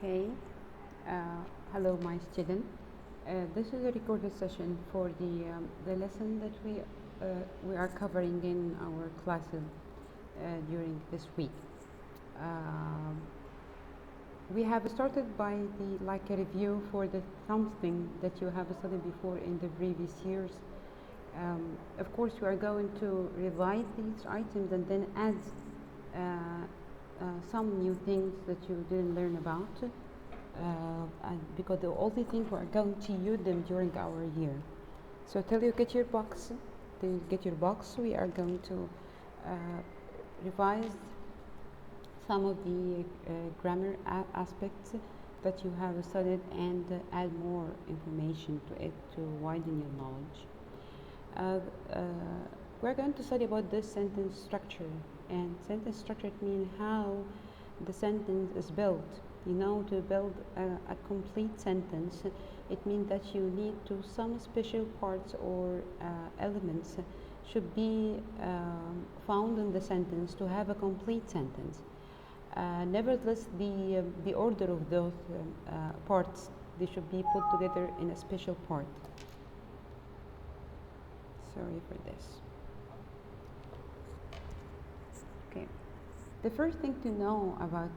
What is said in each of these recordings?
Okay, hello my student. This is a recorded session for the lesson that we are covering in our classes during this week. Um we have started by a review for the something that you have studied before in the previous years. Of course, you are going to revise these items and then add some new things that you didn't learn about, and because all the things we are going to use them during our year. So till you get your box, we are going to revise some of the grammar aspects that you have studied and add more information to it to widen your knowledge. We're going to study about this sentence structure, and sentence structure means how the sentence is built. You know, to build a complete sentence, it means that you need to some special parts or elements should be found in the sentence to have a complete sentence. Nevertheless, the order of those parts, they should be put together in a special part. Sorry for this. Okay, the first thing to know about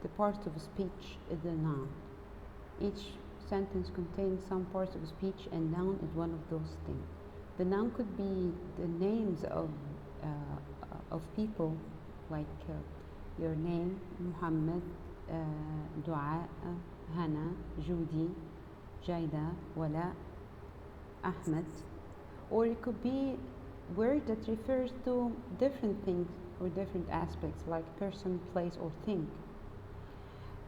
the parts of speech is the noun. Each sentence contains some parts of speech, and noun is one of those things. The noun could be the names of people, like your name, Muhammad, Dua, Hana, Judy, Jaida, Wala, Ahmed. Or it could be word that refers to different things or different aspects, like person, place, or thing.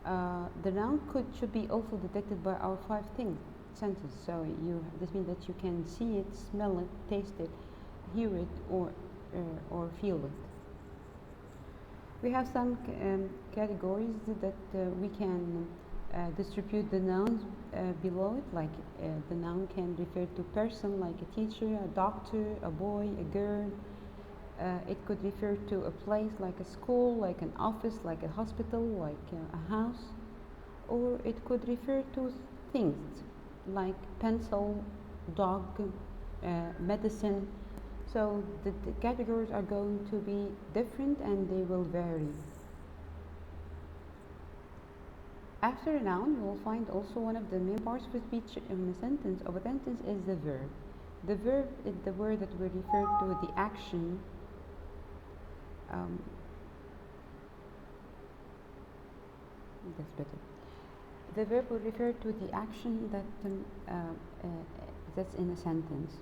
The noun should be also detected by our 5 senses. So this means that you can see it, smell it, taste it, hear it, or feel it. We have some categories that we can distribute the nouns below it, like the noun can refer to person, like a teacher, a doctor, a boy, a girl. It could refer to a place, like a school, like an office, like a hospital, like a house. Or it could refer to things, like pencil, dog, medicine. So the categories are going to be different and they will vary. After a noun, you will find also one of the main parts of speech in a sentence is the verb. The verb is the word that will refer to the action. That's better. The verb will refer to the action that's in a sentence.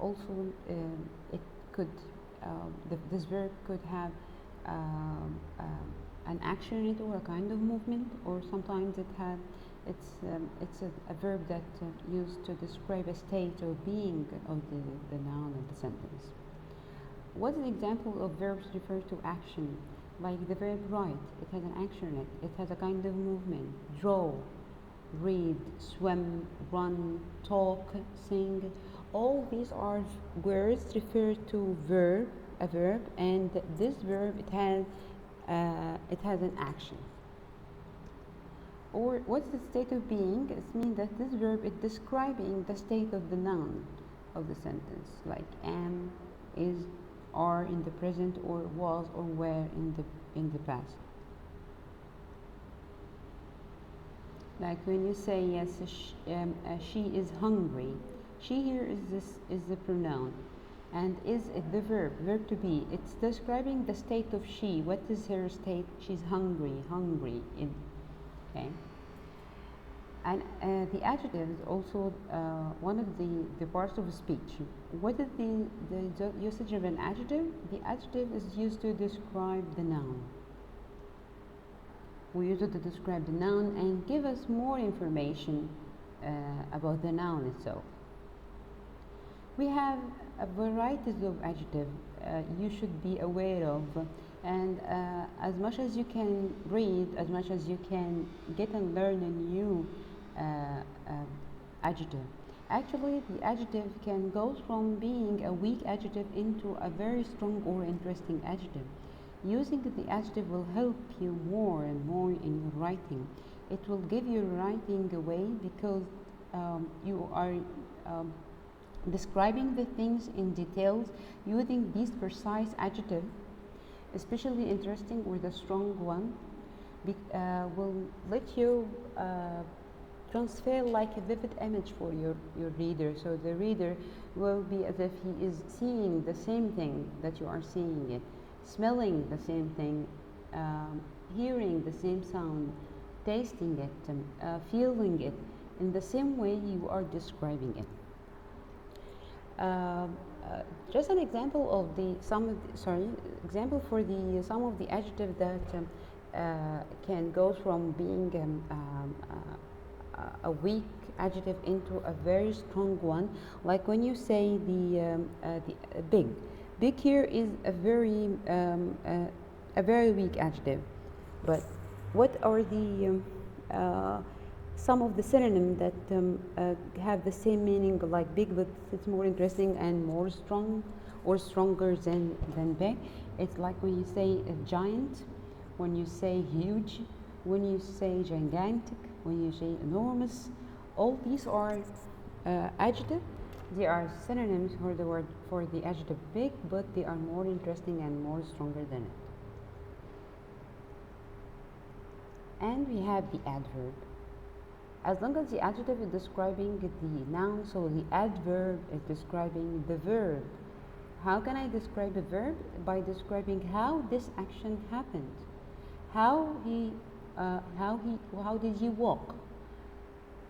Also, it could this verb could have an action in it, or a kind of movement, or sometimes it's a verb that used to describe a state or being of the noun of the sentence. What's an example of verbs refer to action? Like the verb write, it has an action in it. It has a kind of movement. Draw, read, swim, run, talk, sing. All these are words refer to a verb, and this verb it has an action. Or what's the state of being? It means that this verb is describing the state of the noun of the sentence, like am, is, are in the present, or was or were in the past. Like when you say yes, she is hungry. She here is the pronoun, and is the verb to be. It's describing the state of she. What is her state? She's hungry. Okay. And the adjective is also one of the parts of speech. What is the usage of an adjective? The adjective is used to describe the noun. We use it to describe the noun and give us more information about the noun itself. We have a varieties of adjectives you should be aware of, and as much as you can read, as much as you can get and learn a new adjective. Actually, the adjective can go from being a weak adjective into a very strong or interesting adjective. Using the adjective will help you more and more in your writing. It will give your writing away because you are describing the things in details using these precise adjectives, especially interesting with a strong one, will let you transfer like a vivid image for your reader. So the reader will be as if he is seeing the same thing that you are seeing it, smelling the same thing, hearing the same sound, tasting it, feeling it in the same way you are describing it. Just an example of the example for the some of the adjectives that can go from being a weak adjective into a very strong one. Like when you say the big. Big here is a very weak adjective. But what are the some of the synonyms that have the same meaning, like big, but it's more interesting and more strong or stronger than big? It's like when you say a giant, when you say huge, when you say gigantic, when you say enormous. All these are adjectives. They are synonyms for the word for the adjective big, but they are more interesting and more stronger than it. And we have the adverb. As long as the adjective is describing the noun, so the adverb is describing the verb. How can I describe a verb? By describing how this action happened. How did he walk?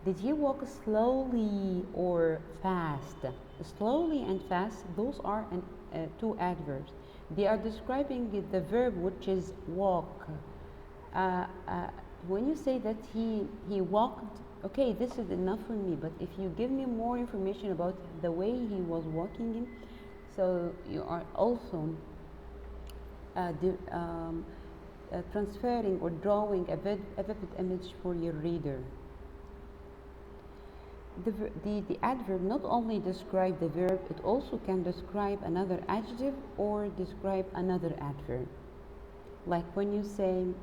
Did he walk slowly or fast? Slowly and fast, those are two adverbs. They are describing the verb, which is walk. When you say that he walked, okay, this is enough for me. But if you give me more information about the way he was walking in, so you are also transferring or drawing a vivid image for your reader. The adverb not only describes the verb, it also can describe another adjective or describe another adverb. Like when you say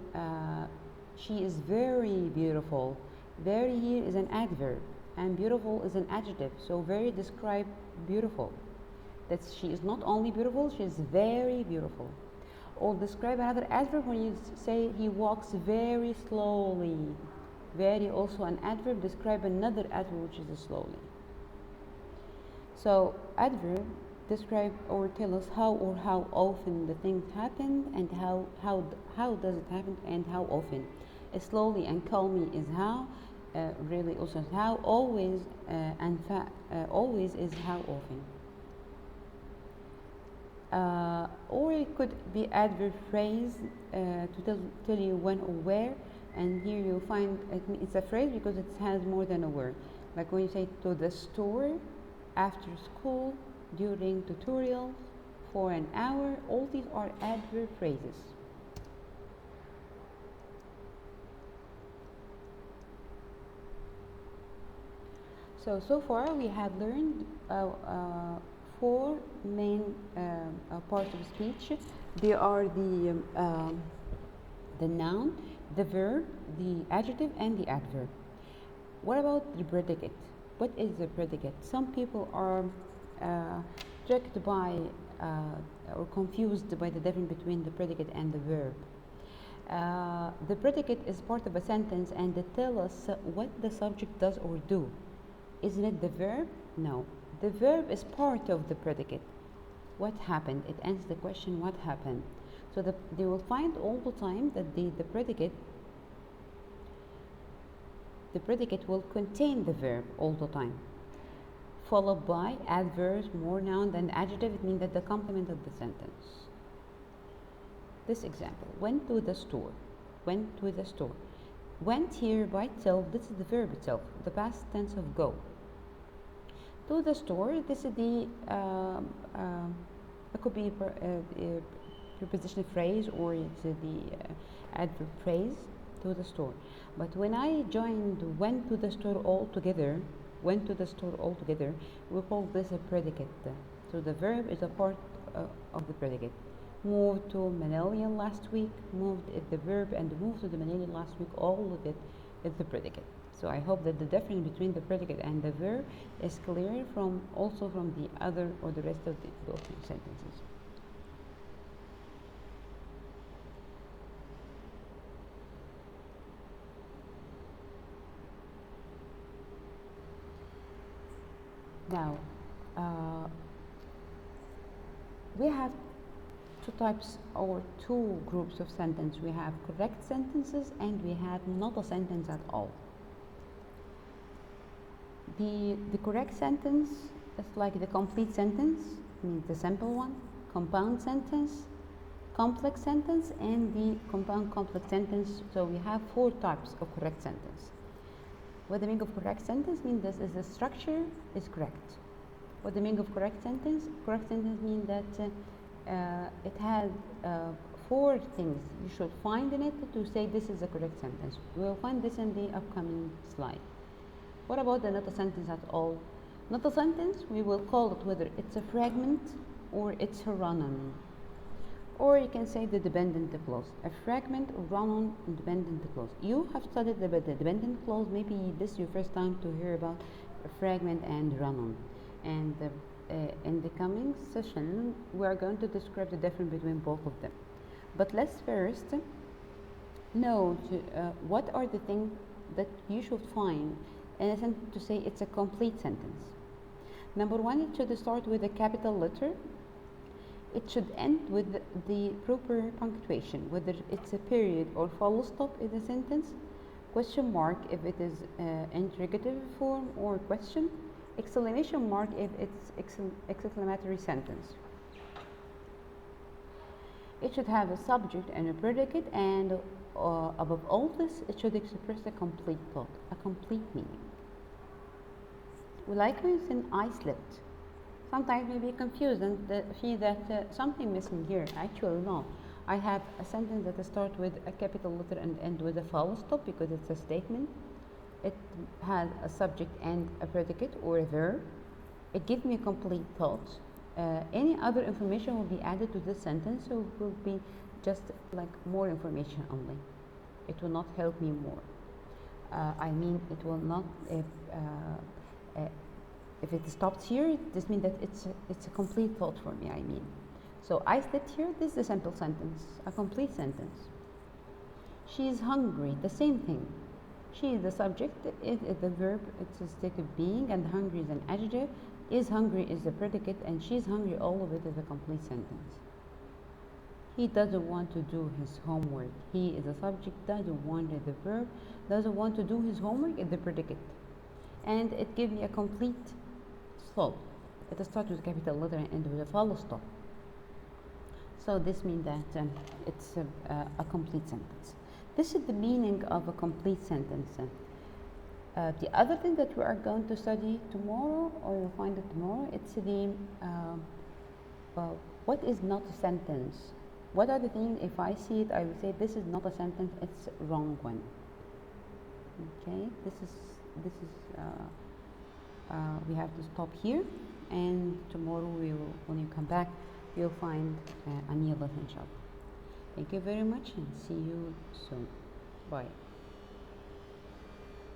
she is very beautiful. Very here is an adverb and beautiful is an adjective. So very describe beautiful. That she is not only beautiful, she is very beautiful. Or describe another adverb when you say he walks very slowly. Very also an adverb, describe another adverb which is slowly. So adverb describe or tell us how or how often the things happen and how does it happen and how often. Slowly and calmly is how, really also how, always always is how often. Or it could be adverb phrase to tell you when or where, and here you find it's a phrase because it has more than a word. Like when you say to the store, after school, during tutorials, for an hour, all these are adverb phrases. So far we have learned four main parts of speech. They are the noun, the verb, the adjective, and the adverb. What about the predicate? What is the predicate? Some people are tricked by or confused by the difference between the predicate and the verb. The predicate is part of a sentence and it tells us what the subject does or do. Isn't it the verb? No. The verb is part of the predicate. What happened? It answers the question, what happened? So they will find all the time that the predicate will contain the verb all the time, followed by adverbs, more noun than adjective. It means that the complement of the sentence. This example, went to the store. Went to the store. Went here by itself, this is the verb itself, the past tense of go. To the store, this is the it could be a prepositional phrase or it's the adverb phrase, to the store. But when I joined went to the store all together, we call this a predicate. So the verb is a part of the predicate. moved to Manila last week. Moved is the verb, and moved to the Manila last week, all of it is the predicate. So I hope that the difference between the predicate and the verb is clear from also from the other or the rest of the sentences. Now, we have two types or two groups of sentence. We have correct sentences and we have not a sentence at all. The correct sentence is like the complete sentence, means the simple one, compound sentence, complex sentence, and the compound complex sentence. So we have four types of correct sentence. What the meaning of correct sentence means this is the structure is correct. What the meaning of correct sentence? Correct sentence means that it has four things you should find in it to say this is a correct sentence. We will find this in the upcoming slide. What about the not a sentence at all? Not a sentence, we will call it whether it's a fragment or it's a run-on. Or you can say the dependent clause. A fragment or run-on dependent clause. You have studied the dependent clause. Maybe this is your first time to hear about a fragment and run-on. And in the coming session, we are going to describe the difference between both of them. But let's first know what are the things that you should find in a sentence to say it's a complete sentence. Number one, it should start with a capital letter. It should end with the proper punctuation, whether it's a period or full stop in the sentence, question mark if it is interrogative form or question, exclamation mark if it's exclamatory sentence. It should have a subject and a predicate, and above all this, it should express a complete thought, a complete meaning. Likewise, in I slept. Sometimes we be confused and feel that something missing here. Actually, no. I have a sentence that starts with a capital letter and end with a full stop because it's a statement. It has a subject and a predicate or a verb. It gives me a complete thought. Any other information will be added to this sentence, so it will be just like more information only. It will not help me more. I mean, it will not. If it stops here, this means that it's a complete thought for me. I mean, so I slept here. This is a simple sentence, a complete sentence. She is hungry. The same thing. She is the subject. It is the verb. It's a state of being, and hungry is an adjective. Is hungry is the predicate, and she is hungry. All of it is a complete sentence. He doesn't want to do his homework. He is the subject. Doesn't want is the verb. Doesn't want to do his homework is the predicate, and it gives me a complete thought. It starts with a capital letter and ends with a full stop. So this means that it's a complete sentence. This is the meaning of a complete sentence. The other thing that we are going to study tomorrow, or you'll find it tomorrow, it's the what is not a sentence. What are the things, if I see it, I will say this is not a sentence, it's a wrong one. Okay, this is we have to stop here, and tomorrow we will, when you come back, you'll find a new lesson. Thank you very much and see you soon. Bye.